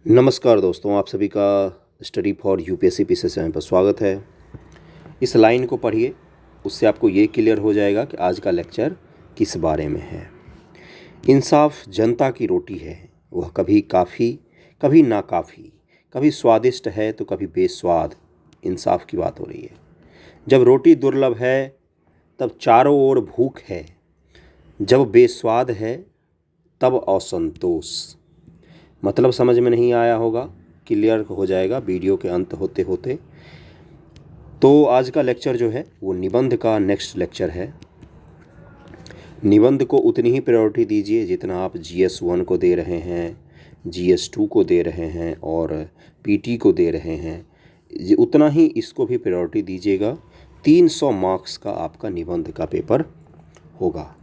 नमस्कार दोस्तों, आप सभी का study for UPSC PC channel पर स्वागत है। इस लाइन को पढ़िए, उससे आपको ये क्लियर हो जाएगा कि आज का लेक्चर किस बारे में है। इंसाफ जनता की रोटी है, वह कभी काफ़ी कभी नाकाफ़ी, कभी स्वादिष्ट है तो कभी बेस्वाद। इंसाफ की बात हो रही है। जब रोटी दुर्लभ है तब चारों ओर भूख है, जब बेस्वाद है तब असंतोष। मतलब समझ में नहीं आया होगा, क्लियर हो जाएगा वीडियो के अंत होते होते। तो आज का लेक्चर जो है वो निबंध का नेक्स्ट लेक्चर है। निबंध को उतनी ही प्रायोरिटी दीजिए जितना आप GS 1 को दे रहे हैं, GS 2 को दे रहे हैं और PT को दे रहे हैं, उतना ही इसको भी प्रायोरिटी दीजिएगा। 300 मार्क्स का आपका निबंध का पेपर होगा।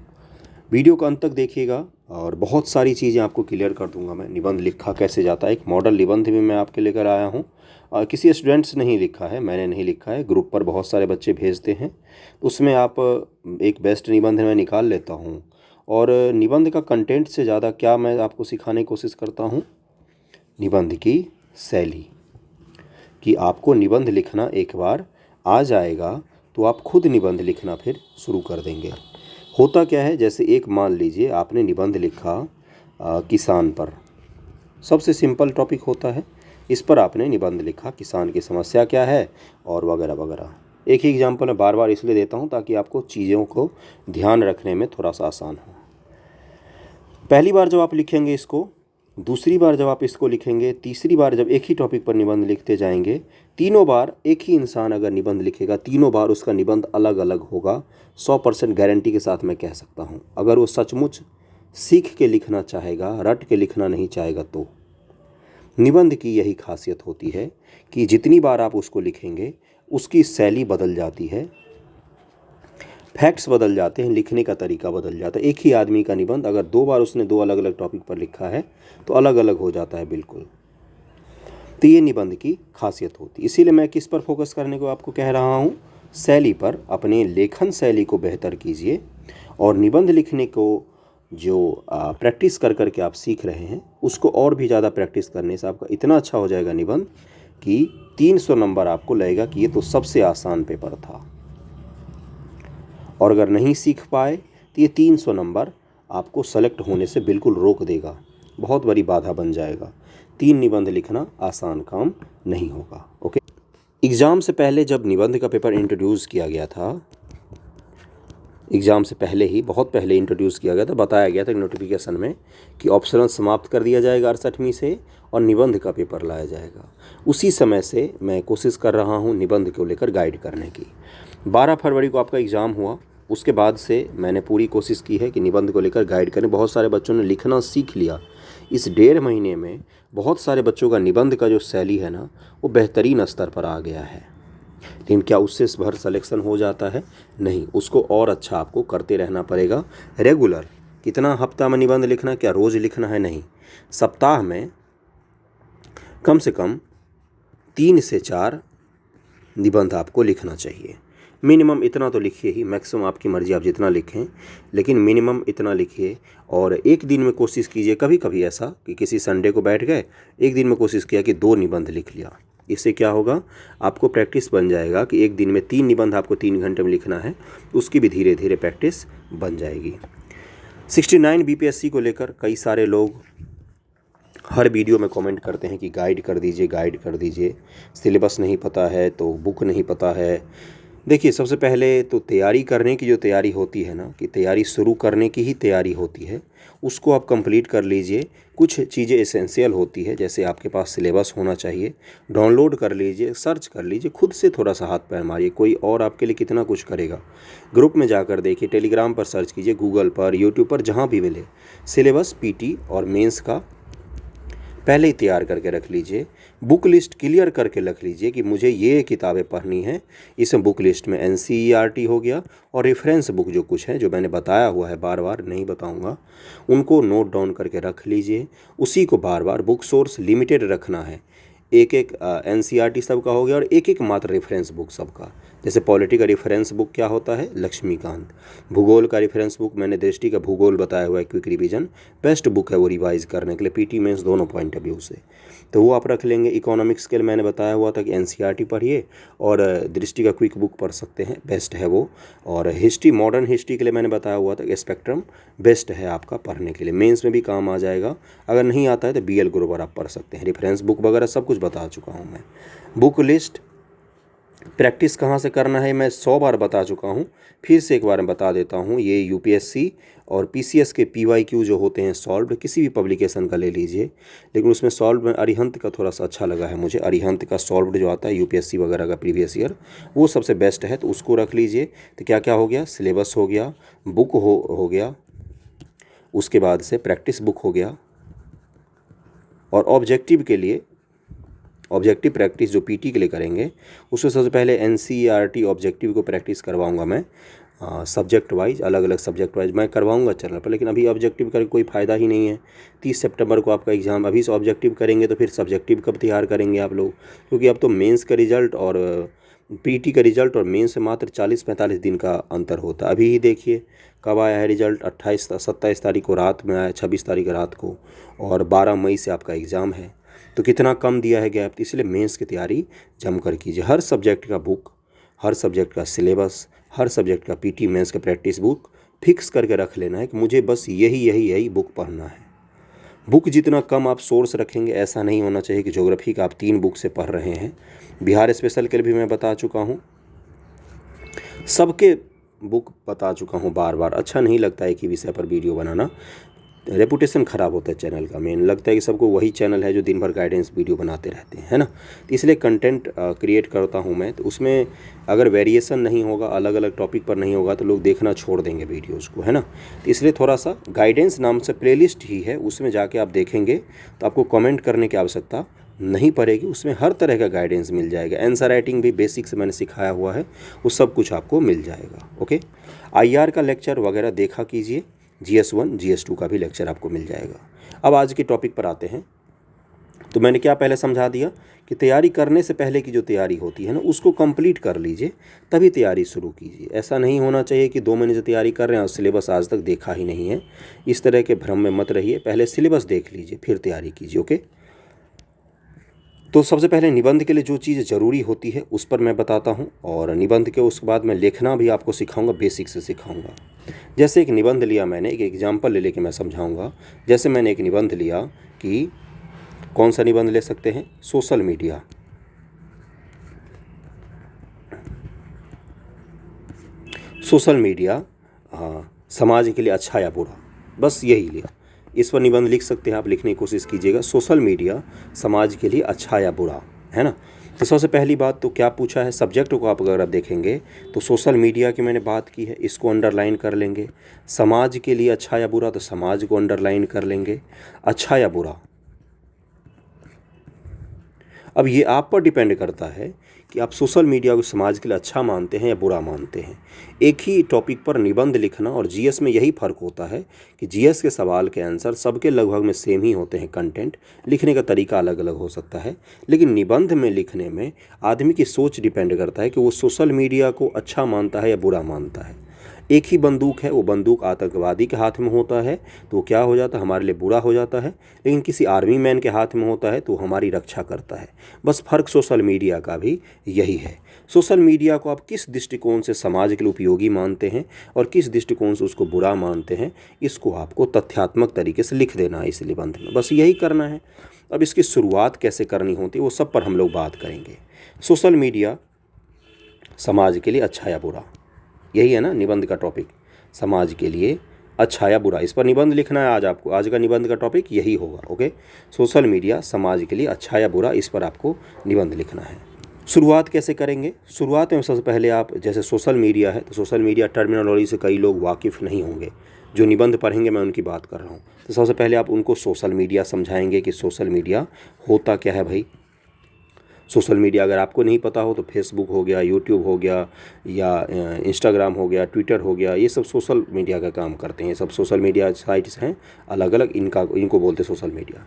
वीडियो का अंत तक देखिएगा और बहुत सारी चीज़ें आपको क्लियर कर दूंगा मैं। निबंध लिखा कैसे जाता है, एक मॉडल निबंध भी मैं आपके लेकर आया हूं। किसी स्टूडेंट्स ने नहीं लिखा है, मैंने नहीं लिखा है, ग्रुप पर बहुत सारे बच्चे भेजते हैं, उसमें आप एक बेस्ट निबंध मैं निकाल लेता हूं। और निबंध का कंटेंट से ज़्यादा क्या मैं आपको सिखाने की कोशिश करता हूँ, निबंध की शैली। कि आपको निबंध लिखना एक बार आ जाएगा तो आप खुद निबंध लिखना फिर शुरू कर देंगे। होता क्या है, जैसे एक मान लीजिए आपने निबंध लिखा किसान पर, सबसे सिंपल टॉपिक होता है, इस पर आपने निबंध लिखा, किसान की समस्या क्या है और वगैरह वगैरह। एक ही एग्जांपल मैं बार बार इसलिए देता हूं ताकि आपको चीज़ों को ध्यान रखने में थोड़ा सा आसान हो। पहली बार जब आप लिखेंगे इसको, दूसरी बार जब आप इसको लिखेंगे, तीसरी बार जब एक ही टॉपिक पर निबंध लिखते जाएंगे, तीनों बार एक ही इंसान अगर निबंध लिखेगा, तीनों बार उसका निबंध अलग अलग होगा। 100% गारंटी के साथ मैं कह सकता हूँ। अगर वो सचमुच सीख के लिखना चाहेगा, रट के लिखना नहीं चाहेगा, तो निबंध की यही खासियत होती है कि जितनी बार आप उसको लिखेंगे उसकी शैली बदल जाती है, फैक्ट्स बदल जाते हैं, लिखने का तरीका बदल जाता है। एक ही आदमी का निबंध अगर 2 बार उसने 2 अलग अलग टॉपिक पर लिखा है तो अलग अलग हो जाता है बिल्कुल। तो ये निबंध की खासियत होती है। इसीलिए मैं किस पर फोकस करने को आपको कह रहा हूँ, शैली पर। अपने लेखन शैली को बेहतर कीजिए और निबंध लिखने को जो प्रैक्टिस कर कर के आप सीख रहे हैं उसको और भी ज़्यादा प्रैक्टिस करने से आपका इतना अच्छा हो जाएगा निबंध कि 300 नंबर आपको लगेगा कि ये तो सबसे आसान पेपर था। और अगर नहीं सीख पाए तो ये 300 नंबर आपको सेलेक्ट होने से बिल्कुल रोक देगा, बहुत बड़ी बाधा बन जाएगा। 3 निबंध लिखना आसान काम नहीं होगा। ओके, एग्ज़ाम से पहले जब निबंध का पेपर इंट्रोड्यूस किया गया था, एग्ज़ाम से पहले ही बहुत पहले इंट्रोड्यूस किया गया था, बताया गया था नोटिफिकेशन में कि ऑप्शनल समाप्त कर दिया जाएगा 68वीं से और निबंध का पेपर लाया जाएगा। उसी समय से मैं कोशिश कर रहा हूँ निबंध को लेकर गाइड करने की। 12 फरवरी को आपका एग्ज़ाम हुआ, उसके बाद से मैंने पूरी कोशिश की है कि निबंध को लेकर गाइड करें। बहुत सारे बच्चों ने लिखना सीख लिया। इस 1.5 महीने में बहुत सारे बच्चों का निबंध का जो शैली है ना, वो बेहतरीन स्तर पर आ गया है। लेकिन क्या उससे भर सिलेक्शन हो जाता है? नहीं, उसको और अच्छा आपको करते रहना पड़ेगा रेगुलर। कितना हफ्ता में निबंध लिखना, क्या रोज़ लिखना है? नहीं, सप्ताह में कम से कम 3 से 4 निबंध आपको लिखना चाहिए। मिनिमम इतना तो लिखिए ही, मैक्सिमम आपकी मर्ज़ी, आप जितना लिखें, लेकिन मिनिमम इतना लिखिए। और एक दिन में कोशिश कीजिए, कभी कभी ऐसा कि किसी संडे को बैठ गए, एक दिन में कोशिश किया कि 2 निबंध लिख लिया। इससे क्या होगा, आपको प्रैक्टिस बन जाएगा कि एक दिन में 3 निबंध आपको 3 घंटे में लिखना है, उसकी भी धीरे धीरे प्रैक्टिस बन जाएगी। 69 BPSC को लेकर कई सारे लोग हर वीडियो में कमेंट करते हैं कि गाइड कर दीजिए, गाइड कर दीजिए। सिलेबस नहीं पता है तो बुक नहीं पता है। देखिए, सबसे पहले तो तैयारी करने की जो तैयारी होती है ना, कि तैयारी शुरू करने की ही तैयारी होती है, उसको आप कंप्लीट कर लीजिए। कुछ चीज़ें एसेंशियल होती है, जैसे आपके पास सिलेबस होना चाहिए, डाउनलोड कर लीजिए, सर्च कर लीजिए, खुद से थोड़ा सा हाथ पैर मारिए, कोई और आपके लिए कितना कुछ करेगा। ग्रुप में जाकर देखिए, टेलीग्राम पर सर्च कीजिए, गूगल पर, यूट्यूब पर, जहाँ भी मिले। सिलेबस PT और मेंस का पहले ही तैयार करके रख लीजिए। बुक लिस्ट क्लियर करके रख लीजिए कि मुझे ये किताबें पढ़नी है। इस बुक लिस्ट में NCERT हो गया और रेफरेंस बुक जो कुछ है, जो मैंने बताया हुआ है, बार बार नहीं बताऊंगा, उनको नोट डाउन करके रख लीजिए। उसी को बार बार, बुक सोर्स लिमिटेड रखना है, एक एक NCERT सबका हो गया और एक एक मात्र रेफरेंस बुक सबका, जैसे पॉलिटी का रेफरेंस बुक क्या होता है, लक्ष्मीकांत। भूगोल का रेफरेंस बुक मैंने दृष्टि का भूगोल बताया हुआ है, क्विक रिवीजन बेस्ट बुक है वो रिवाइज करने के लिए, पीटी मेंस दोनों पॉइंट ऑफ व्यू से, तो वो आप रख लेंगे। इकोनॉमिक्स के लिए मैंने बताया हुआ था कि एनसीईआरटी पढ़िए और दृष्टि का क्विक बुक पढ़ सकते हैं, बेस्ट है वो। और हिस्ट्री, मॉडर्न हिस्ट्री के लिए मैंने बताया हुआ था कि स्पेक्ट्रम बेस्ट है आपका पढ़ने के लिए, मेंस में भी काम आ जाएगा। अगर नहीं आता है तो बीएल ग्रोवर आप पढ़ सकते हैं, रेफरेंस बुक वगैरह सब कुछ बता चुका हूँ मैं। बुक लिस्ट, प्रैक्टिस कहाँ से करना है मैं 100 बार बता चुका हूँ, फिर से एक बार मैं बता देता हूँ। ये यूपीएससी और पीसीएस के पीवाईक्यू जो होते हैं सॉल्व्ड, किसी भी पब्लिकेशन का ले लीजिए, लेकिन उसमें सॉल्व में अरिहंत का थोड़ा सा अच्छा लगा है मुझे। अरिहंत का सॉल्व्ड जो आता है यूपीएससी वगैरह का प्रीवियस ईयर, वो सबसे बेस्ट है, तो उसको रख लीजिए। तो क्या क्या हो गया, सिलेबस हो गया, बुक हो गया, उसके बाद से प्रैक्टिस बुक हो गया, और ऑब्जेक्टिव के लिए, ऑब्जेक्टिव प्रैक्टिस जो पीटी के लिए करेंगे उसमें सबसे पहले एनसीईआरटी ऑब्जेक्टिव को प्रैक्टिस करवाऊंगा मैं, सब्जेक्ट वाइज, अलग अलग सब्जेक्ट वाइज मैं करवाऊंगा चैनल पर। लेकिन अभी ऑब्जेक्टिव करके कोई फ़ायदा ही नहीं है। 30 सितंबर को आपका एग्ज़ाम, अभी से ऑब्जेक्टिव करेंगे तो फिर सब्जेक्टिव कब तैयार करेंगे आप लोग, क्योंकि अब तो मेंस का रिजल्ट और पीटी का रिजल्ट और मेंस से मात्र 40-45 दिन का अंतर होता है। अभी ही देखिए कब आया है रिजल्ट, 27 तारीख को रात में आया, 26 तारीख रात को, और 12 मई से आपका एग्ज़ाम है, तो कितना कम दिया है गैप। इसलिए मेंस की तैयारी जमकर कीजिए, हर सब्जेक्ट का बुक, हर सब्जेक्ट का सिलेबस, हर सब्जेक्ट का पीटी मेंस का प्रैक्टिस बुक फिक्स करके रख लेना है कि मुझे बस यही बुक पढ़ना है। बुक जितना कम आप सोर्स रखेंगे, ऐसा नहीं होना चाहिए कि ज्योग्राफी का आप 3 बुक से पढ़ रहे हैं। बिहार स्पेशल के लिए भी मैं बता चुका हूँ, सबके बुक बता चुका हूँ बार बार। अच्छा नहीं लगता है कि विषय पर वीडियो बनाना, रेपुटेशन ख़राब होता है चैनल का। मेन लगता है कि सबको वही चैनल है जो दिन भर गाइडेंस वीडियो बनाते रहते हैं, है ना। तो इसलिए कंटेंट क्रिएट करता हूँ मैं, तो उसमें अगर वेरिएशन नहीं होगा, अलग अलग टॉपिक पर नहीं होगा, तो लोग देखना छोड़ देंगे वीडियोस को, है ना। तो इसलिए थोड़ा सा गाइडेंस नाम से प्लेलिस्ट ही है, उसमें जाके आप देखेंगे तो आपको कमेंट करने की आवश्यकता नहीं पड़ेगी। उसमें हर तरह का गाइडेंस मिल जाएगा, आंसर राइटिंग भी बेसिक से मैंने सिखाया हुआ है, वो सब कुछ आपको मिल जाएगा। ओके, आईआर का लेक्चर वगैरह देखा कीजिए, GS1 GS2 का भी लेक्चर आपको मिल जाएगा। अब आज के टॉपिक पर आते हैं। तो मैंने क्या पहले समझा दिया कि तैयारी करने से पहले की जो तैयारी होती है ना, उसको कंप्लीट कर लीजिए, तभी तैयारी शुरू कीजिए। ऐसा नहीं होना चाहिए कि 2 महीने से तैयारी कर रहे हैं और सिलेबस आज तक देखा ही नहीं है। इस तरह के भ्रम में मत रहिए, पहले सिलेबस देख लीजिए फिर तैयारी कीजिए। ओके, तो सबसे पहले निबंध के लिए जो चीज़ ज़रूरी होती है उस पर मैं बताता हूँ, और निबंध के उसके बाद मैं लिखना भी आपको सिखाऊंगा, बेसिक से सिखाऊंगा। जैसे एक निबंध लिया मैंने, एक एग्जाम्पल ले लेके मैं समझाऊंगा। जैसे मैंने एक निबंध लिया कि कौन सा निबंध ले सकते हैं, सोशल मीडिया। सोशल मीडिया समाज के लिए अच्छा या बुरा, बस यही लिया। इस पर निबंध लिख सकते हैं आप, लिखने की कोशिश कीजिएगा, सोशल मीडिया समाज के लिए अच्छा या बुरा, है ना। तो सबसे पहली बात तो क्या पूछा है, सब्जेक्ट को आप अगर आप देखेंगे तो सोशल मीडिया की मैंने बात की है, इसको अंडरलाइन कर लेंगे। समाज के लिए अच्छा या बुरा, तो समाज को अंडरलाइन कर लेंगे। अच्छा या बुरा, अब ये आप पर डिपेंड करता है कि आप सोशल मीडिया को समाज के लिए अच्छा मानते हैं या बुरा मानते हैं। एक ही टॉपिक पर निबंध लिखना और जीएस में यही फ़र्क होता है कि जीएस के सवाल के आंसर सबके लगभग में सेम ही होते हैं, कंटेंट लिखने का तरीका अलग अलग हो सकता है, लेकिन निबंध में लिखने में आदमी की सोच डिपेंड करता है कि वो सोशल मीडिया को अच्छा मानता है या बुरा मानता है। एक ही बंदूक है, वो बंदूक आतंकवादी के हाथ में होता है तो वो क्या हो जाता है, हमारे लिए बुरा हो जाता है, लेकिन किसी आर्मी मैन के हाथ में होता है तो हमारी रक्षा करता है। बस फ़र्क सोशल मीडिया का भी यही है। सोशल मीडिया को आप किस दृष्टिकोण से समाज के लिए उपयोगी मानते हैं और किस दृष्टिकोण से उसको बुरा मानते हैं, इसको आपको तथ्यात्मक तरीके से लिख देना है इस निबंध में, बस यही करना है। अब इसकी शुरुआत कैसे करनी होती है वो सब पर हम लोग बात करेंगे। सोशल मीडिया समाज के लिए अच्छा या बुरा, यही है ना निबंध का टॉपिक, समाज के लिए अच्छा या बुरा, इस पर निबंध लिखना है आज आपको। आज का निबंध का टॉपिक यही होगा। ओके, सोशल मीडिया समाज के लिए अच्छा या बुरा, इस पर आपको निबंध लिखना है। शुरुआत कैसे करेंगे, शुरुआत में सबसे पहले आप, जैसे सोशल मीडिया है तो सोशल मीडिया टर्मिनोलॉजी से कई लोग वाकिफ़ नहीं होंगे, जो निबंध पढ़ेंगे मैं उनकी बात कर रहा हूँ। तो सबसे पहले आप उनको सोशल मीडिया समझाएंगे कि सोशल मीडिया होता क्या है भाई। सोशल मीडिया अगर आपको नहीं पता हो तो फेसबुक हो गया, यूट्यूब हो गया, या इंस्टाग्राम हो गया, ट्विटर हो गया, ये सब सोशल मीडिया का काम करते हैं। ये सब सोशल मीडिया साइट्स हैं अलग अलग, इनको बोलते हैं सोशल मीडिया।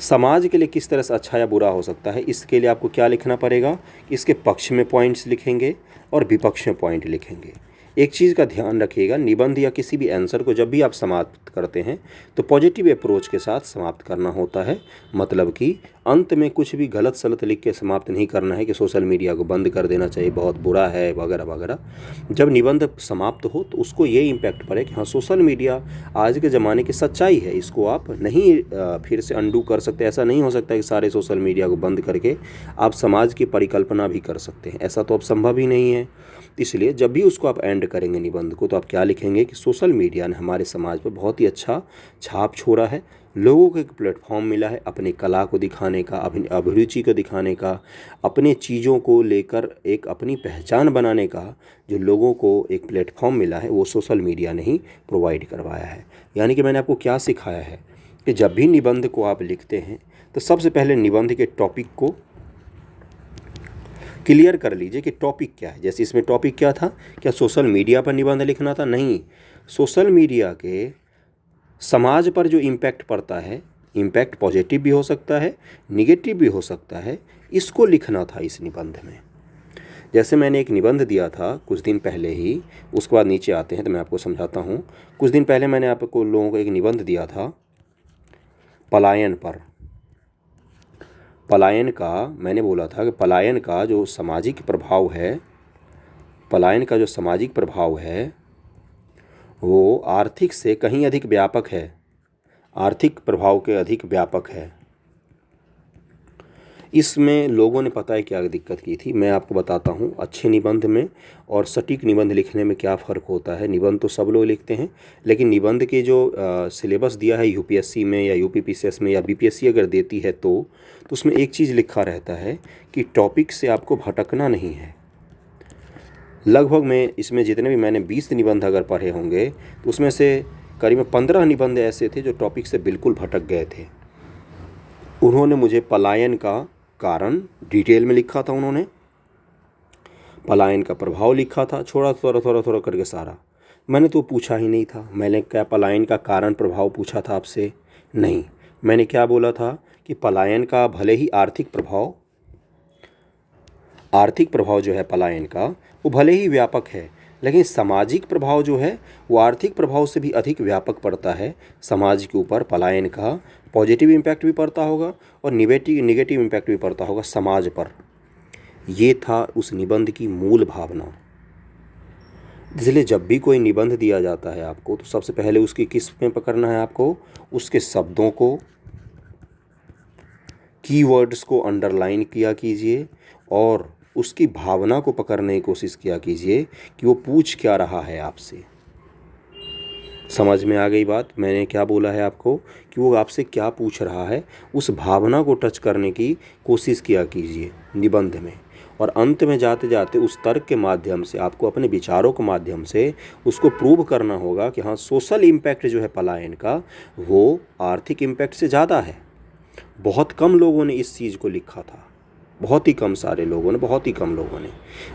समाज के लिए किस तरह से अच्छा या बुरा हो सकता है, इसके लिए आपको क्या लिखना पड़ेगा, इसके पक्ष में पॉइंट्स लिखेंगे और विपक्ष में पॉइंट लिखेंगे। एक चीज़ का ध्यान रखिएगा, निबंध या किसी भी आंसर को जब भी आप समाप्त करते हैं तो पॉजिटिव अप्रोच के साथ समाप्त करना होता है। मतलब कि अंत में कुछ भी गलत सलत लिख के समाप्त नहीं करना है कि सोशल मीडिया को बंद कर देना चाहिए, बहुत बुरा है वगैरह वगैरह। जब निबंध समाप्त हो तो उसको ये इम्पैक्ट पड़े कि हाँ, सोशल मीडिया आज के ज़माने की सच्चाई है, इसको आप नहीं फिर से अंडू कर सकते। ऐसा नहीं हो सकता कि सारे सोशल मीडिया को बंद करके आप समाज की परिकल्पना भी कर सकते हैं, ऐसा तो अब संभव ही नहीं है। इसलिए जब भी उसको आप एंड करेंगे निबंध को, तो आप क्या लिखेंगे कि सोशल मीडिया ने हमारे समाज पर बहुत ही अच्छा छाप छोड़ा है, लोगों को एक प्लेटफॉर्म मिला है अपनी कला को दिखाने का, अपनी अभिरुचि को दिखाने का, अपने चीज़ों को लेकर एक अपनी पहचान बनाने का जो लोगों को एक प्लेटफॉर्म मिला है, वो सोशल मीडिया ने ही प्रोवाइड करवाया है। यानी कि मैंने आपको क्या सिखाया है कि जब भी निबंध को आप लिखते हैं तो सबसे पहले निबंध के टॉपिक को क्लियर कर लीजिए कि टॉपिक क्या है। जैसे इसमें टॉपिक क्या था, क्या सोशल मीडिया पर निबंध लिखना था? नहीं, सोशल मीडिया के समाज पर जो इम्पैक्ट पड़ता है, इम्पैक्ट पॉजिटिव भी हो सकता है, निगेटिव भी हो सकता है, इसको लिखना था इस निबंध में। जैसे मैंने एक निबंध दिया था कुछ दिन पहले ही, उसके बाद नीचे आते हैं तो मैं आपको समझाता हूँ। कुछ दिन पहले मैंने आपको लोगों को एक निबंध दिया था पलायन पर। पलायन का मैंने बोला था कि पलायन का जो सामाजिक प्रभाव है, पलायन का जो सामाजिक प्रभाव है वो आर्थिक से कहीं अधिक व्यापक है, आर्थिक प्रभाव के अधिक व्यापक है। इसमें लोगों ने पता है क्या दिक्कत की थी, मैं आपको बताता हूँ। अच्छे निबंध में और सटीक निबंध लिखने में क्या फ़र्क होता है। निबंध तो सब लोग लिखते हैं, लेकिन निबंध के जो सिलेबस दिया है यूपीएससी में या यूपीपीसीएस में या बीपीएससी अगर देती है तो उसमें एक चीज़ लिखा रहता है कि टॉपिक से आपको भटकना नहीं है। लगभग मैं इसमें जितने भी मैंने 20 निबंध अगर पढ़े होंगे तो उसमें से करीब 15 निबंध ऐसे थे जो टॉपिक से बिल्कुल भटक गए थे। उन्होंने मुझे पलायन का कारण डिटेल में लिखा था, उन्होंने पलायन का प्रभाव लिखा था, थोड़ा थोड़ा करके सारा। मैंने तो पूछा ही नहीं था, मैंने क्या पलायन का कारण प्रभाव पूछा था आपसे? नहीं, मैंने क्या बोला था कि पलायन का भले ही आर्थिक प्रभाव जो है पलायन का वो भले ही व्यापक है, लेकिन सामाजिक प्रभाव जो है वो आर्थिक प्रभाव से भी अधिक व्यापक पड़ता है। समाज के ऊपर पलायन का पॉजिटिव इम्पैक्ट भी पड़ता होगा और निगेटिव इम्पैक्ट भी पड़ता होगा समाज पर। ये था उस निबंध की मूल भावना। इसलिए जब भी कोई निबंध दिया जाता है आपको तो सबसे पहले उसकी किस में पकड़ना है आपको, उसके शब्दों को, कीवर्ड्स को अंडरलाइन किया कीजिए और उसकी भावना को पकड़ने की कोशिश किया कीजिए कि वो पूछ क्या रहा है आपसे। समझ में आ गई बात? मैंने क्या बोला है आपको कि वो आपसे क्या पूछ रहा है, उस भावना को टच करने की कोशिश किया कीजिए निबंध में। और अंत में जाते जाते उस तर्क के माध्यम से आपको अपने विचारों के माध्यम से उसको प्रूव करना होगा कि हाँ, सोशल इम्पैक्ट जो है पलायन का वो आर्थिक इम्पैक्ट से ज़्यादा है। बहुत कम लोगों ने इस चीज़ को लिखा था, बहुत ही कम सारे लोगों ने, बहुत ही कम लोगों ने।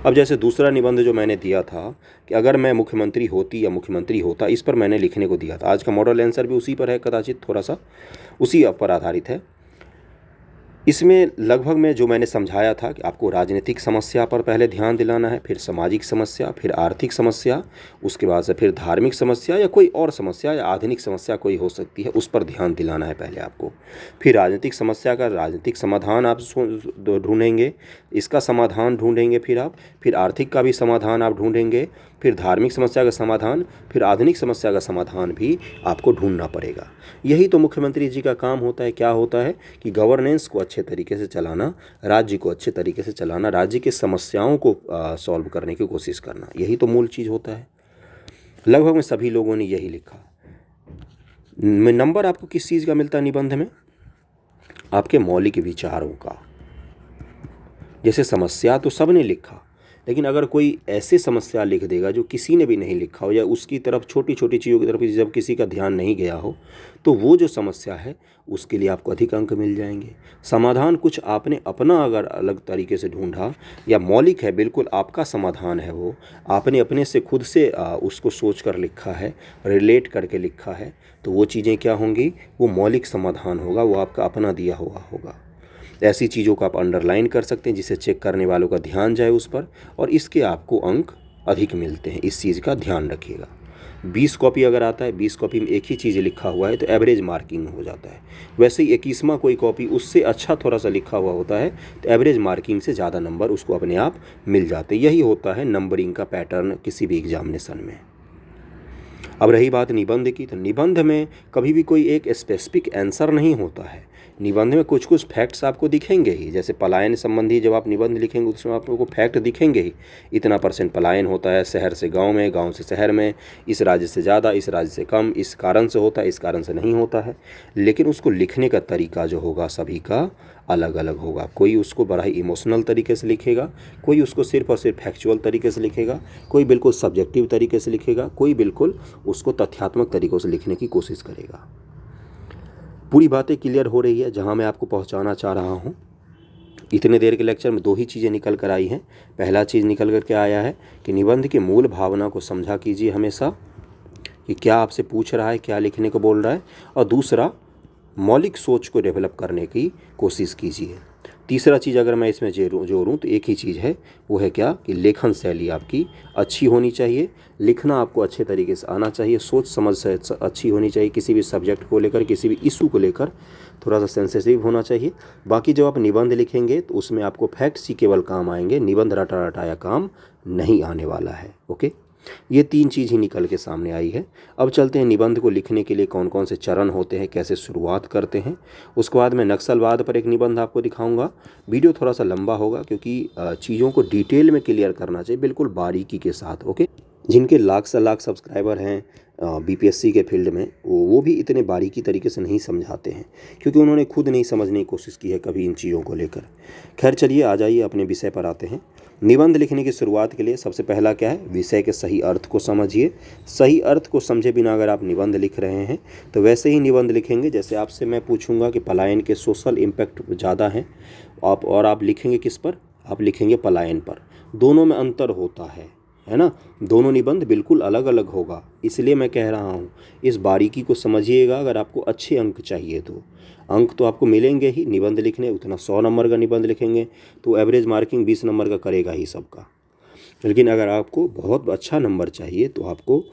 अब जैसे दूसरा निबंध जो मैंने दिया था कि अगर मैं मुख्यमंत्री होती या मुख्यमंत्री होता, इस पर मैंने लिखने को दिया था। आज का मॉडल आंसर भी उसी पर है, कदाचित थोड़ा सा उसी पर आधारित है। इसमें लगभग में जो मैंने समझाया था कि आपको राजनीतिक समस्या पर पहले ध्यान दिलाना है, फिर सामाजिक समस्या, फिर आर्थिक समस्या, उसके बाद से फिर धार्मिक समस्या या कोई और समस्या या आधुनिक समस्या कोई हो सकती है, उस पर ध्यान दिलाना है पहले आपको। फिर राजनीतिक समस्या का राजनीतिक समाधान आप ढूंढेंगे, इसका समाधान ढूंढेंगे फिर आर्थिक का भी समाधान आप ढूंढेंगे, फिर धार्मिक समस्या का समाधान, फिर आधुनिक समस्या का समाधान भी आपको ढूंढना पड़ेगा। यही तो मुख्यमंत्री जी का काम होता है। क्या होता है कि गवर्नेंस को अच्छे तरीके से चलाना, राज्य को अच्छे तरीके से चलाना, राज्य की समस्याओं को सॉल्व करने की कोशिश करना, यही तो मूल चीज़ होता है। लगभग में सभी लोगों ने यही लिखा। नंबर आपको किस चीज़ का मिलता है निबंध में? आपके मौलिक विचारों का। जैसे समस्या तो सबने लिखा, लेकिन अगर कोई ऐसे समस्या लिख देगा जो किसी ने भी नहीं लिखा हो या उसकी तरफ छोटी छोटी चीज़ों की तरफ जब किसी का ध्यान नहीं गया हो, तो वो जो समस्या है उसके लिए आपको अधिक अंक मिल जाएंगे। समाधान कुछ आपने अपना अगर अलग तरीके से ढूंढा या मौलिक है, बिल्कुल आपका समाधान है, वो आपने अपने से खुद से उसको सोच कर लिखा है, रिलेट करके लिखा है, तो वो चीज़ें क्या होंगी, वो मौलिक समाधान होगा, वो आपका अपना दिया हुआ होगा। ऐसी चीज़ों को आप अंडरलाइन कर सकते हैं जिससे चेक करने वालों का ध्यान जाए उस पर, और इसके आपको अंक अधिक मिलते हैं। इस चीज़ का ध्यान रखिएगा। 20 कॉपी अगर आता है, 20 कॉपी में एक ही चीज़ लिखा हुआ है तो एवरेज मार्किंग हो जाता है। वैसे ही 21वां कोई कॉपी उससे अच्छा थोड़ा सा लिखा हुआ होता है तो एवरेज मार्किंग से ज़्यादा नंबर उसको अपने आप मिल जाते हैं। यही होता है नंबरिंग का पैटर्न किसी भी एग्जामिनेशन में। अब रही बात निबंध की, तो निबंध में कभी भी कोई एक स्पेसिफिक आंसर नहीं होता है। निबंध में कुछ कुछ फैक्ट्स आपको दिखेंगे ही, जैसे पलायन संबंधी जब आप निबंध लिखेंगे उसमें आपको फैक्ट दिखेंगे ही, इतना % पलायन होता है शहर से गांव में, गांव से शहर में, इस राज्य से ज़्यादा, इस राज्य से कम, इस कारण से होता है, इस कारण से नहीं होता है। लेकिन उसको लिखने का तरीका जो होगा सभी का अलग अलग होगा। कोई उसको बड़ा ही इमोशनल तरीके से लिखेगा, कोई उसको सिर्फ और सिर्फ फैक्चुअल तरीके से लिखेगा, कोई बिल्कुल सब्जेक्टिव तरीके से लिखेगा, कोई बिल्कुल उसको तथ्यात्मक तरीक़ों से लिखने की कोशिश करेगा। पूरी बातें क्लियर हो रही है जहां मैं आपको पहुंचाना चाह रहा हूं। इतने देर के लेक्चर में 2 ही चीज़ें निकल कर आई हैं। पहला चीज़ निकल कर के आया है कि निबंध की मूल भावना को समझा कीजिए हमेशा कि क्या आपसे पूछ रहा है, क्या लिखने को बोल रहा है, और दूसरा मौलिक सोच को डेवलप करने की कोशिश कीजिए। तीसरा चीज़ अगर मैं इसमें जोड़ूँ तो एक ही चीज़ है, वो है क्या कि लेखन शैली आपकी अच्छी होनी चाहिए, लिखना आपको अच्छे तरीके से आना चाहिए, सोच समझ से अच्छी होनी चाहिए, किसी भी सब्जेक्ट को लेकर, किसी भी इशू को लेकर थोड़ा सा सेंसिटिव होना चाहिए। बाकी जब आप निबंध लिखेंगे तो उसमें आपको फैक्ट्स ही केवल काम आएंगे, निबंध रटा रटाया काम नहीं आने वाला है। ओके, ये 3 चीज़ ही निकल के सामने आई है। अब चलते हैं निबंध को लिखने के लिए कौन कौन से चरण होते हैं, कैसे शुरुआत करते हैं। उसके बाद मैं नक्सलवाद पर एक निबंध आपको दिखाऊंगा। वीडियो थोड़ा सा लंबा होगा क्योंकि चीज़ों को डिटेल में क्लियर करना चाहिए, बिल्कुल बारीकी के साथ। ओके, जिनके लाख से लाख सब्सक्राइबर हैं बीपीएससी के फील्ड में, वो भी इतने बारीकी तरीके से नहीं समझाते हैं क्योंकि उन्होंने खुद नहीं समझने की कोशिश की है कभी इन चीज़ों को लेकर। खैर चलिए आ जाइए अपने विषय पर आते हैं। निबंध लिखने की शुरुआत के लिए सबसे पहला क्या है, विषय के सही अर्थ को समझिए। सही अर्थ को समझे बिना अगर आप निबंध लिख रहे हैं तो वैसे ही निबंध लिखेंगे जैसे आपसे मैं पूछूंगा कि पलायन के सोशल इम्पैक्ट ज़्यादा हैं आप लिखेंगे किस पर, आप लिखेंगे पलायन पर। दोनों में अंतर होता है ना, दोनों निबंध बिल्कुल अलग अलग होगा। इसलिए मैं कह रहा हूँ इस बारीकी को समझिएगा। अगर आपको अच्छे अंक चाहिए तो अंक तो आपको मिलेंगे ही, निबंध लिखने उतना 100 नंबर का निबंध लिखेंगे तो एवरेज मार्किंग 20 नंबर का करेगा ही सबका। लेकिन अगर आपको बहुत अच्छा नंबर चाहिए तो आपको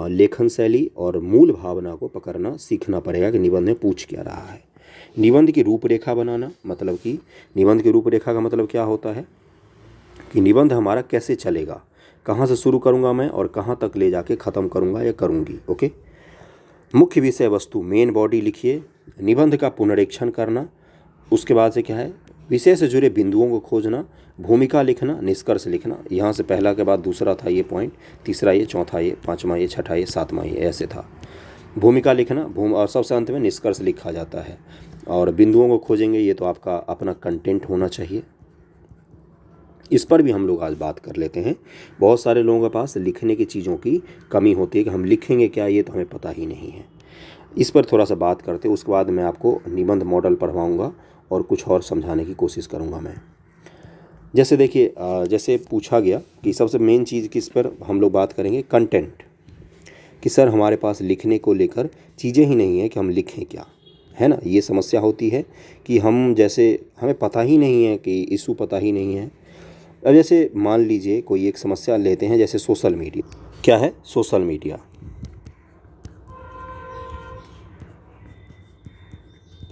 लेखन शैली और मूल भावना को पकड़ना सीखना पड़ेगा कि निबंध में पूछ क्या रहा है। निबंध की रूपरेखा बनाना, मतलब कि निबंध की रूपरेखा का मतलब क्या होता है कि निबंध हमारा कैसे चलेगा, कहाँ से शुरू करूँगा मैं और कहाँ तक ले जाके ख़त्म करूँगा या करूँगी। ओके, मुख्य विषय वस्तु, मेन बॉडी लिखिए। निबंध का पुनरीक्षण करना, उसके बाद से क्या है, विषय से जुड़े बिंदुओं को खोजना, भूमिका लिखना, निष्कर्ष लिखना। यहाँ से पहला के बाद दूसरा था ये पॉइंट, तीसरा ये, चौथा ये, पाँचवा ये, छठा ये, सातवां ये, ऐसे था। भूमिका लिखना, और सबसे अंत में निष्कर्ष लिखा जाता है। और बिंदुओं को खोजेंगे, ये तो आपका अपना कंटेंट होना चाहिए। इस पर भी हम लोग आज बात कर लेते हैं। बहुत सारे लोगों के पास लिखने की चीज़ों की कमी होती है कि हम लिखेंगे क्या, ये तो हमें पता ही नहीं है। इस पर थोड़ा सा बात करते हैं, उसके बाद मैं आपको निबंध मॉडल पढ़वाऊँगा और कुछ और समझाने की कोशिश करूँगा मैं। जैसे देखिए, जैसे पूछा गया कि सबसे मेन चीज़ किस पर हम लोग बात करेंगे, कंटेंट, कि सर हमारे पास लिखने को लेकर चीज़ें ही नहीं है कि हम लिखें क्या, है ना। ये समस्या होती है कि हम जैसे हमें पता ही नहीं है कि इशू पता ही नहीं है। अब जैसे मान लीजिए कोई एक समस्या लेते हैं, जैसे सोशल मीडिया। क्या है सोशल मीडिया?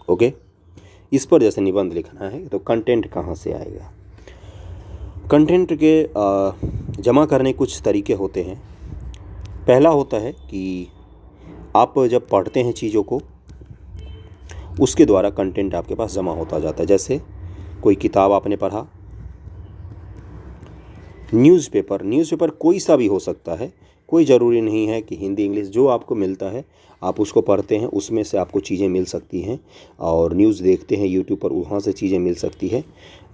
ओके, इस पर जैसे निबंध लिखना है तो कंटेंट कहाँ से आएगा। कंटेंट के जमा करने कुछ तरीके होते हैं। पहला होता है कि आप जब पढ़ते हैं चीज़ों को, उसके द्वारा कंटेंट आपके पास जमा होता जाता है। जैसे कोई किताब आपने पढ़ा, न्यूज़पेपर कोई सा भी हो सकता है, कोई ज़रूरी नहीं है कि हिंदी इंग्लिश, जो आपको मिलता है आप उसको पढ़ते हैं, उसमें से आपको चीज़ें मिल सकती हैं। और न्यूज़ देखते हैं यूट्यूब पर, वहाँ से चीज़ें मिल सकती है।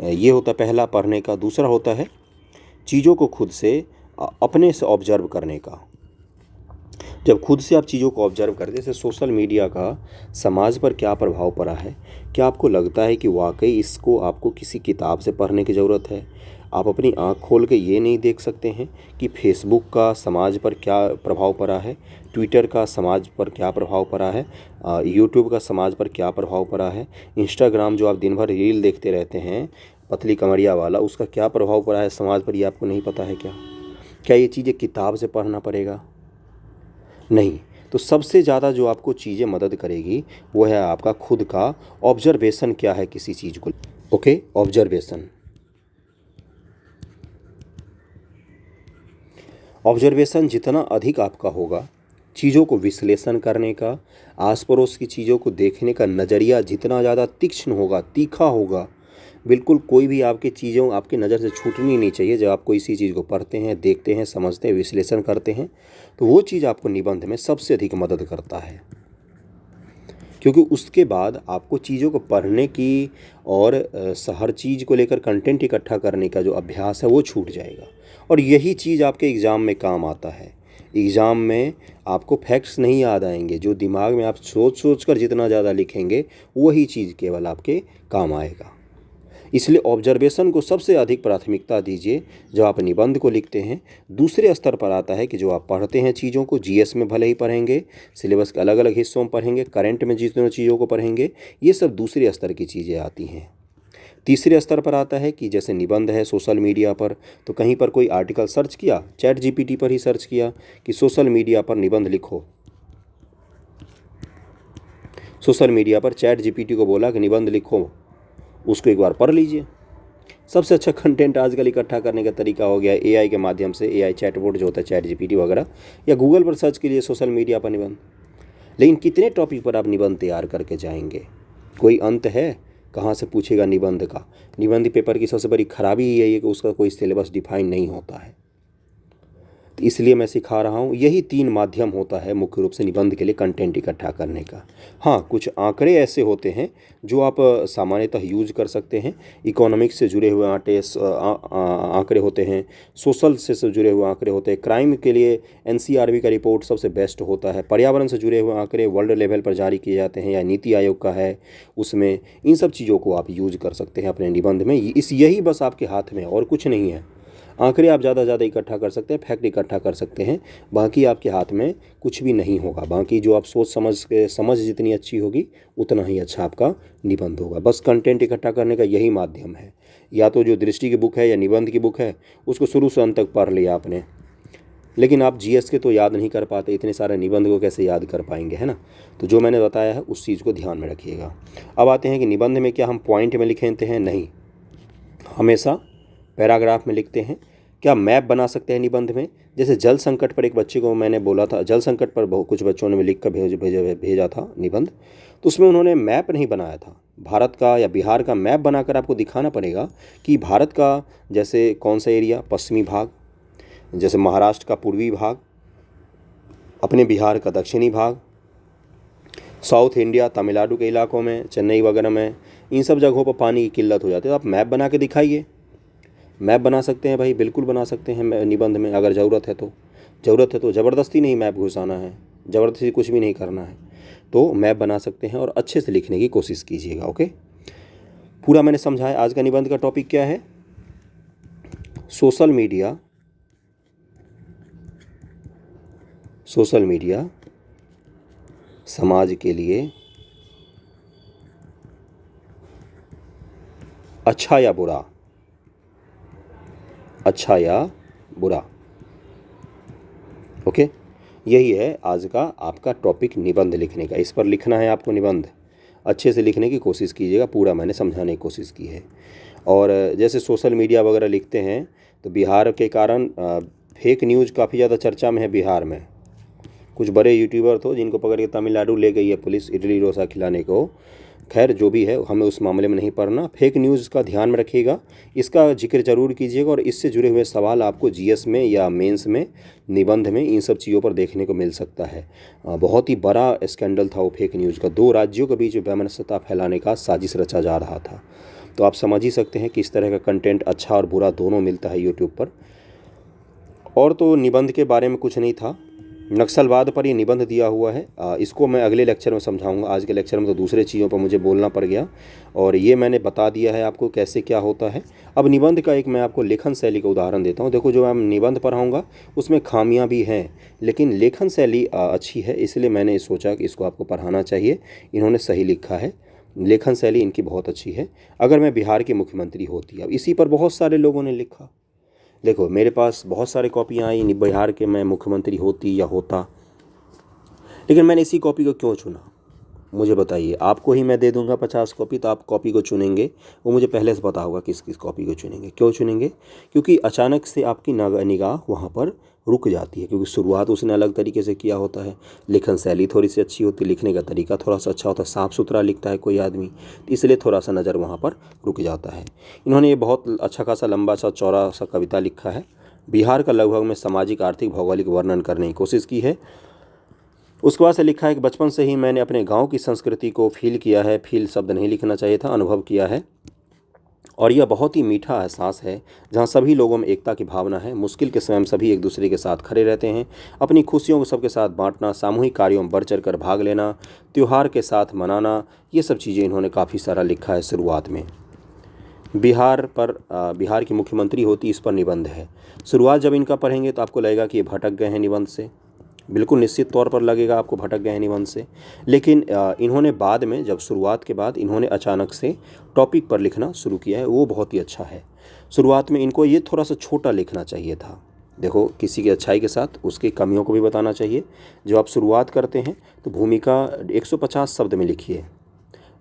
ये होता पहला पढ़ने का। दूसरा होता है चीज़ों को खुद से अपने से ऑब्जर्व करने का। जब खुद से आप चीज़ों को ऑब्जर्व करते, जैसे सोशल मीडिया का समाज पर क्या प्रभाव पड़ा है, क्या आपको लगता है कि वाकई इसको आपको किसी किताब से पढ़ने की ज़रूरत है? आप अपनी आँख खोल के ये नहीं देख सकते हैं कि फेसबुक का समाज पर क्या प्रभाव पड़ा है, ट्विटर का समाज पर क्या प्रभाव पड़ा है, यूट्यूब का समाज पर क्या प्रभाव पड़ा है, इंस्टाग्राम जो आप दिन भर रील देखते रहते हैं पतली कमरिया वाला, उसका क्या प्रभाव पड़ा है समाज पर, ये आपको नहीं पता है क्या? क्या ये चीज़ें किताब से पढ़ना पड़ेगा? नहीं। तो सबसे ज़्यादा जो आपको चीज़ें मदद करेगी वो है आपका खुद का ऑब्जर्वेशन क्या है किसी चीज़ को। Okay, observation. ऑब्जर्वेशन जितना अधिक आपका होगा, चीज़ों को विश्लेषण करने का, आस पड़ोस की चीज़ों को देखने का नज़रिया जितना ज़्यादा तीक्ष्ण होगा, तीखा होगा, बिल्कुल कोई भी आपकी चीज़ों आपकी नज़र से छूटनी नहीं चाहिए। जब आप कोई सी चीज़ को पढ़ते हैं, देखते हैं, समझते हैं, विश्लेषण करते हैं, तो वो चीज़ आपको निबंध में सबसे अधिक मदद करता है, क्योंकि उसके बाद आपको चीज़ों को पढ़ने की और हर चीज़ को लेकर कंटेंट इकट्ठा करने का जो अभ्यास है वो छूट जाएगा। और यही चीज़ आपके एग्ज़ाम में काम आता है। एग्ज़ाम में आपको फैक्ट्स नहीं याद आएंगे, जो दिमाग में आप सोच सोच कर जितना ज़्यादा लिखेंगे वही चीज़ केवल आपके काम आएगा। इसलिए ऑब्जर्वेशन को सबसे अधिक प्राथमिकता दीजिए जब आप निबंध को लिखते हैं। दूसरे स्तर पर आता है कि जो आप पढ़ते हैं चीज़ों को, जीएस में भले ही पढ़ेंगे, सिलेबस के अलग अलग हिस्सों में पढ़ेंगे, करंट में जितने चीज़ों को पढ़ेंगे, ये सब दूसरे स्तर की चीज़ें आती हैं। तीसरे स्तर पर आता है कि जैसे निबंध है सोशल मीडिया पर, तो कहीं पर कोई आर्टिकल सर्च किया, चैट जीपीटी पर ही सर्च किया कि सोशल मीडिया पर निबंध लिखो, सोशल मीडिया पर चैट जीपीटी को बोला कि निबंध लिखो, उसको एक बार पढ़ लीजिए। सबसे अच्छा कंटेंट आजकल इकट्ठा करने का तरीका हो गया एआई के माध्यम से, एआई चैटबॉट जो होता है चैट जीपीटी वगैरह, या गूगल पर सर्च कीजिए सोशल मीडिया पर निबंध। लेकिन कितने टॉपिक पर आप निबंध तैयार करके जाएंगे? कोई अंत है? कहाँ से पूछेगा निबंध का? निबंध पेपर की सबसे बड़ी खराबी यही है कि उसका कोई सिलेबस डिफाइन नहीं होता है। तो इसलिए मैं सिखा रहा हूँ, यही 3 माध्यम होता है मुख्य रूप से निबंध के लिए कंटेंट इकट्ठा करने का। हाँ, कुछ आंकड़े ऐसे होते हैं जो आप सामान्यतः यूज कर सकते हैं। इकोनॉमिक्स से जुड़े हुए आंकड़े होते हैं, सोशल से जुड़े हुए आंकड़े होते हैं, क्राइम के लिए एनसीआरबी का रिपोर्ट सबसे बेस्ट होता है, पर्यावरण से जुड़े हुए आंकड़े वर्ल्ड लेवल पर जारी किए जाते हैं या नीति आयोग का है उसमें, इन सब चीज़ों को आप यूज कर सकते हैं अपने निबंध में। यही बस आपके हाथ में, और कुछ नहीं है। आंकड़े आप ज़्यादा से ज़्यादा इकट्ठा कर सकते हैं, फैक्ट इकट्ठा कर सकते हैं, बाकी आपके हाथ में कुछ भी नहीं होगा। बाकी जो आप सोच समझ जितनी अच्छी होगी उतना ही अच्छा आपका निबंध होगा। बस कंटेंट इकट्ठा करने का यही माध्यम है। या तो जो दृष्टि की बुक है या निबंध की बुक है उसको शुरू से अंत तक पढ़ लिया आपने, लेकिन आप जीएस के तो याद नहीं कर पाते, इतने सारे निबंध को कैसे याद कर पाएंगे, है ना? तो जो मैंने बताया है उस चीज़ को ध्यान में रखिएगा। अब आते हैं कि निबंध में क्या हम पॉइंट में लिखते हैं? नहीं, हमेशा पैराग्राफ में लिखते हैं। क्या मैप बना सकते हैं निबंध में? जैसे जल संकट पर एक बच्चे को मैंने बोला था, जल संकट पर कुछ बच्चों ने लिख कर भेजा था निबंध, तो उसमें उन्होंने मैप नहीं बनाया था भारत का या बिहार का। मैप बनाकर आपको दिखाना पड़ेगा कि भारत का जैसे कौन सा एरिया, पश्चिमी भाग, जैसे महाराष्ट्र का पूर्वी भाग, अपने बिहार का दक्षिणी भाग, साउथ इंडिया तमिलनाडु के इलाकों में, चेन्नई वगैरह में, इन सब जगहों पर पानी की किल्लत हो जाती है। तो आप मैप बना के दिखाइए। मैप बना सकते हैं भाई, बिल्कुल बना सकते हैं निबंध में, अगर ज़रूरत है तो ज़बरदस्ती नहीं मैप घुसाना है, ज़बरदस्ती कुछ भी नहीं करना है, तो मैप बना सकते हैं और अच्छे से लिखने की कोशिश कीजिएगा। ओके, पूरा मैंने समझाया। आज का निबंध का टॉपिक क्या है? सोशल मीडिया समाज के लिए अच्छा या बुरा, अच्छा या बुरा। ओके, यही है आज का आपका टॉपिक निबंध लिखने का। इस पर लिखना है आपको निबंध, अच्छे से लिखने की कोशिश कीजिएगा। पूरा मैंने समझाने की कोशिश की है। और जैसे सोशल मीडिया वगैरह लिखते हैं तो बिहार के कारण फेक न्यूज़ काफ़ी ज़्यादा चर्चा में है बिहार में। कुछ बड़े यूट्यूबर तो जिनको पकड़ के तमिलनाडु ले गई है पुलिस इडली डोसा खिलाने को। खैर जो भी है, हमें उस मामले में नहीं पढ़ना। फेक न्यूज़ का ध्यान में रखिएगा, इसका जिक्र ज़रूर कीजिएगा। और इससे जुड़े हुए सवाल आपको जीएस में या मेंस में, निबंध में, इन सब चीज़ों पर देखने को मिल सकता है। बहुत ही बड़ा स्कैंडल था वो फेक न्यूज़ का। 2 राज्यों के बीच वैमनस्यता फैलाने का साजिश रचा जा रहा था। तो आप समझ ही सकते हैं कि इस तरह का कंटेंट अच्छा और बुरा दोनों मिलता है यूट्यूब पर। और तो निबंध के बारे में कुछ नहीं था, नक्सलवाद पर ये निबंध दिया हुआ है। इसको मैं अगले लेक्चर में समझाऊंगा। आज के लेक्चर में तो दूसरे चीज़ों पर मुझे बोलना पड़ गया, और ये मैंने बता दिया है आपको कैसे क्या होता है। अब निबंध का एक मैं आपको लेखन शैली का उदाहरण देता हूँ। देखो, जो मैं निबंध पढ़ाऊँगा उसमें खामियाँ भी हैं, लेकिन लेखन शैली अच्छी है, इसलिए मैंने सोचा कि इसको आपको पढ़ाना चाहिए। इन्होंने सही लिखा है, लेखन शैली इनकी बहुत अच्छी है। अगर मैं बिहार की मुख्यमंत्री होती, अब इसी पर बहुत सारे लोगों ने लिखा। देखो, मेरे पास बहुत सारे कॉपियाँ आई बिहार के, मैं मुख्यमंत्री होती या होता, लेकिन मैंने इसी कॉपी को क्यों चुना? मुझे बताइए। आपको ही मैं दे दूंगा 50 कॉपी, तो आप कॉपी को चुनेंगे, वो मुझे पहले से पता होगा किस किस कॉपी को चुनेंगे। क्यों चुनेंगे? क्योंकि अचानक से आपकी निगाह वहाँ पर रुक जाती है, क्योंकि शुरुआत उसने अलग तरीके से किया होता है, लेखन शैली थोड़ी सी अच्छी होती है, लिखने का तरीका थोड़ा सा अच्छा होता है, साफ़ सुथरा लिखता है कोई आदमी, तो इसलिए थोड़ा सा नज़र वहाँ पर रुक जाता है। इन्होंने ये बहुत अच्छा खासा लंबा सा चौड़ा सा कविता लिखा है। बिहार का लगभग में सामाजिक आर्थिक भौगोलिक वर्णन करने की कोशिश की है। उसके बाद से लिखा है कि बचपन से ही मैंने अपने गांव की संस्कृति को फील किया है। फील शब्द नहीं लिखना चाहिए था, अनुभव किया है, और यह बहुत ही मीठा एहसास है जहां सभी लोगों में एकता की भावना है। मुश्किल के समय में सभी एक दूसरे के साथ खड़े रहते हैं। अपनी खुशियों को सबके साथ बांटना, सामूहिक कार्यों में बढ़ चढ़ कर भाग लेना, त्यौहार के साथ मनाना, ये सब चीज़ें इन्होंने काफ़ी सारा लिखा है शुरुआत में। बिहार की मुख्यमंत्री होती, इस पर निबंध है। शुरुआत जब इनका पढ़ेंगे तो आपको लगेगा कि ये भटक गए हैं निबंध से, बिल्कुल निश्चित तौर पर लगेगा आपको भटक गए हैं निबंध से। लेकिन इन्होंने बाद में, जब शुरुआत के बाद इन्होंने अचानक से टॉपिक पर लिखना शुरू किया है, वो बहुत ही अच्छा है। शुरुआत में इनको ये थोड़ा सा छोटा लिखना चाहिए था। देखो, किसी की अच्छाई के साथ उसकी कमियों को भी बताना चाहिए। जब आप शुरुआत करते हैं तो भूमिका 150 शब्द में लिखिए,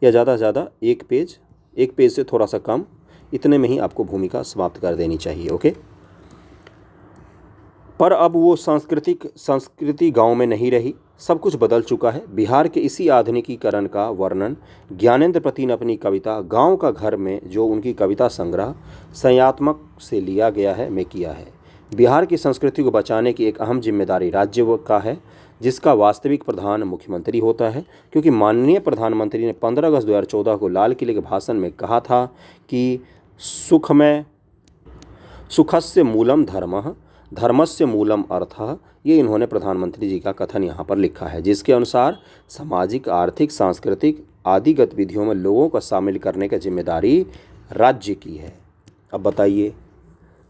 या ज़्यादा से ज़्यादा एक पेज से थोड़ा सा कम, इतने में ही आपको भूमिका समाप्त कर देनी चाहिए। ओके। पर अब वो संस्कृति गांव में नहीं रही, सब कुछ बदल चुका है। बिहार के इसी आधुनिकीकरण का वर्णन ज्ञानेंद्र प्रति ने अपनी कविता गांव का घर में, जो उनकी कविता संग्रह संयात्मक से लिया गया है, में किया है। बिहार की संस्कृति को बचाने की एक अहम जिम्मेदारी राज्य का है, जिसका वास्तविक प्रधान मुख्यमंत्री होता है, क्योंकि माननीय प्रधानमंत्री ने 15 अगस्त 2014 को लाल किले के भाषण में कहा था कि सुखस्य मूलम धर्मः, धर्मस्य मूलम अर्थः। ये इन्होंने प्रधानमंत्री जी का कथन यहाँ पर लिखा है, जिसके अनुसार सामाजिक, आर्थिक, सांस्कृतिक आदि गतिविधियों में लोगों को शामिल करने की जिम्मेदारी राज्य की है। अब बताइए,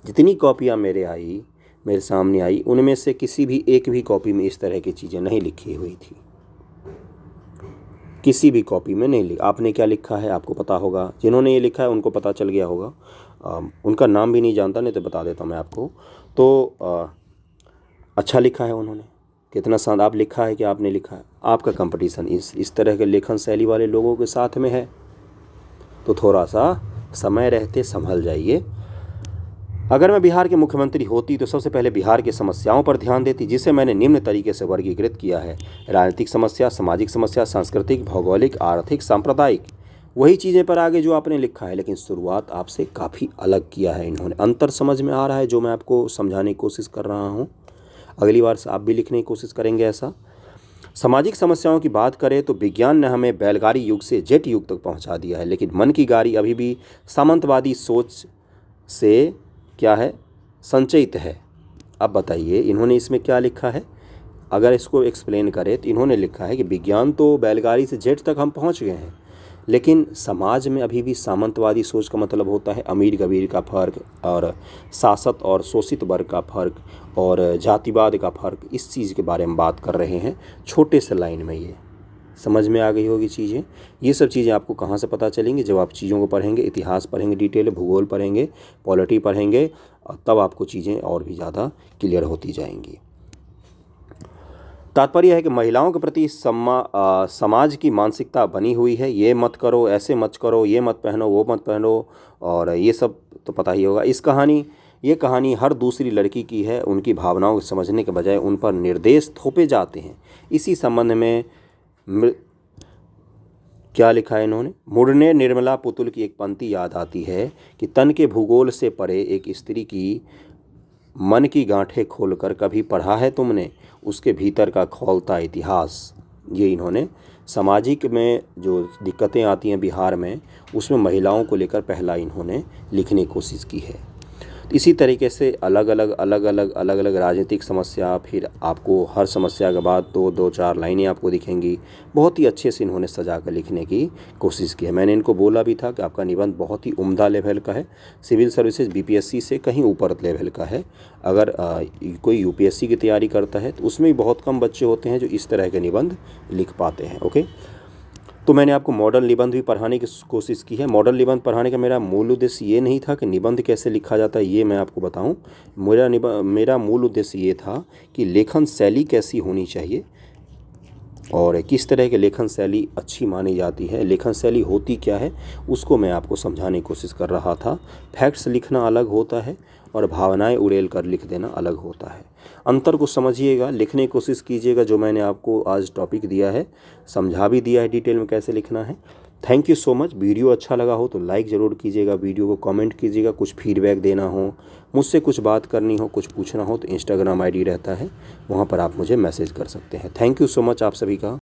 जितनी कॉपियाँ मेरे सामने आई, उनमें से किसी भी एक भी कॉपी में इस तरह की चीज़ें नहीं लिखी हुई थी। किसी भी कॉपी में नहीं लिखा। आपने क्या लिखा है आपको पता होगा, जिन्होंने ये लिखा है उनको पता चल गया होगा। उनका नाम भी नहीं जानता, नहीं तो बता देता मैं आपको। तो अच्छा लिखा है उन्होंने, कितना शानदार लिखा है कि आपने लिखा है। आपका कंपटीशन इस तरह के लेखन शैली वाले लोगों के साथ में है, तो थोड़ा सा समय रहते संभल जाइए। अगर मैं बिहार के मुख्यमंत्री होती तो सबसे पहले बिहार की समस्याओं पर ध्यान देती, जिसे मैंने निम्न तरीके से वर्गीकृत किया है: राजनीतिक समस्या, सामाजिक समस्या, सांस्कृतिक, भौगोलिक, आर्थिक, सांप्रदायिक। वही चीज़ें पर आगे जो आपने लिखा है, लेकिन शुरुआत आपसे काफ़ी अलग किया है इन्होंने। अंतर समझ में आ रहा है जो मैं आपको समझाने की कोशिश कर रहा हूँ। अगली बार से आप भी लिखने की कोशिश करेंगे ऐसा। सामाजिक समस्याओं की बात करें तो विज्ञान ने हमें बैलगाड़ी युग से जेट युग तक पहुँचा दिया है, लेकिन मन की गाड़ी अभी भी सामंतवादी सोच से क्या है, संचयित है। अब बताइए इन्होंने इसमें क्या लिखा है। अगर इसको एक्सप्लेन करें तो इन्होंने लिखा है कि विज्ञान तो बैलगाड़ी से जेट तक हम पहुंच गए हैं, लेकिन समाज में अभी भी सामंतवादी सोच का मतलब होता है अमीर गरीब का फ़र्क, और शासक और शोषित वर्ग का फ़र्क, और जातिवाद का फ़र्क। इस चीज़ के बारे में बात कर रहे हैं छोटे से लाइन में। ये समझ में आ गई होगी चीज़ें। ये सब चीज़ें आपको कहाँ से पता चलेंगी? जब आप चीज़ों को पढ़ेंगे, इतिहास पढ़ेंगे, डिटेल भूगोल पढ़ेंगे, पॉलिटी पढ़ेंगे, तब आपको चीज़ें और भी ज़्यादा क्लियर होती जाएंगी। तात्पर्य है कि महिलाओं के प्रति समाज की मानसिकता बनी हुई है, ये मत करो, ऐसे मत करो, ये मत पहनो, वो मत पहनो, और ये सब तो पता ही होगा। ये कहानी हर दूसरी लड़की की है। उनकी भावनाओं को समझने के बजाय उन पर निर्देश थोपे जाते हैं। इसी संबंध में क्या लिखा है इन्होंने? मुड़ने निर्मला पुतुल की एक पंक्ति याद आती है कि तन के भूगोल से परे एक स्त्री की मन की गांठें खोलकर कभी पढ़ा है तुमने, उसके भीतर का खौलता इतिहास। ये इन्होंने सामाजिक में जो दिक्कतें आती हैं बिहार में, उसमें महिलाओं को लेकर पहला इन्होंने लिखने की कोशिश की है। इसी तरीके से अलग अलग राजनीतिक समस्या, फिर आपको हर समस्या के बाद दो दो चार लाइनें आपको दिखेंगी। बहुत ही अच्छे से इन्होंने सजा कर लिखने की कोशिश की है। मैंने इनको बोला भी था कि आपका निबंध बहुत ही उम्दा लेवल का है, सिविल सर्विसेज बीपीएससी से कहीं ऊपर लेवल का है। अगर कोई यूपीएससी की तैयारी करता है तो उसमें भी बहुत कम बच्चे होते हैं जो इस तरह के निबंध लिख पाते हैं। ओके, तो मैंने आपको मॉडल निबंध भी पढ़ाने की कोशिश की है। मॉडल निबंध पढ़ाने का मेरा मूल उद्देश्य ये नहीं था कि निबंध कैसे लिखा जाता है ये मैं आपको बताऊं। मेरा मूल उद्देश्य ये था कि लेखन शैली कैसी होनी चाहिए और किस तरह के लेखन शैली अच्छी मानी जाती है, लेखन शैली होती क्या है, उसको मैं आपको समझाने की कोशिश कर रहा था। फैक्ट्स लिखना अलग होता है और भावनाएं उड़ेल कर लिख देना अलग होता है। अंतर को समझिएगा, लिखने की कोशिश कीजिएगा। जो मैंने आपको आज टॉपिक दिया है, समझा भी दिया है डिटेल में कैसे लिखना है। Thank you so much. Video अच्छा लगा हो तो लाइक ज़रूर कीजिएगा, वीडियो को कमेंट कीजिएगा। कुछ फीडबैक देना हो, मुझसे कुछ बात करनी हो, कुछ पूछना हो तो इंस्टाग्राम आईडी रहता है, वहाँ पर आप मुझे मैसेज कर सकते हैं। थैंक यू सो मच आप सभी का।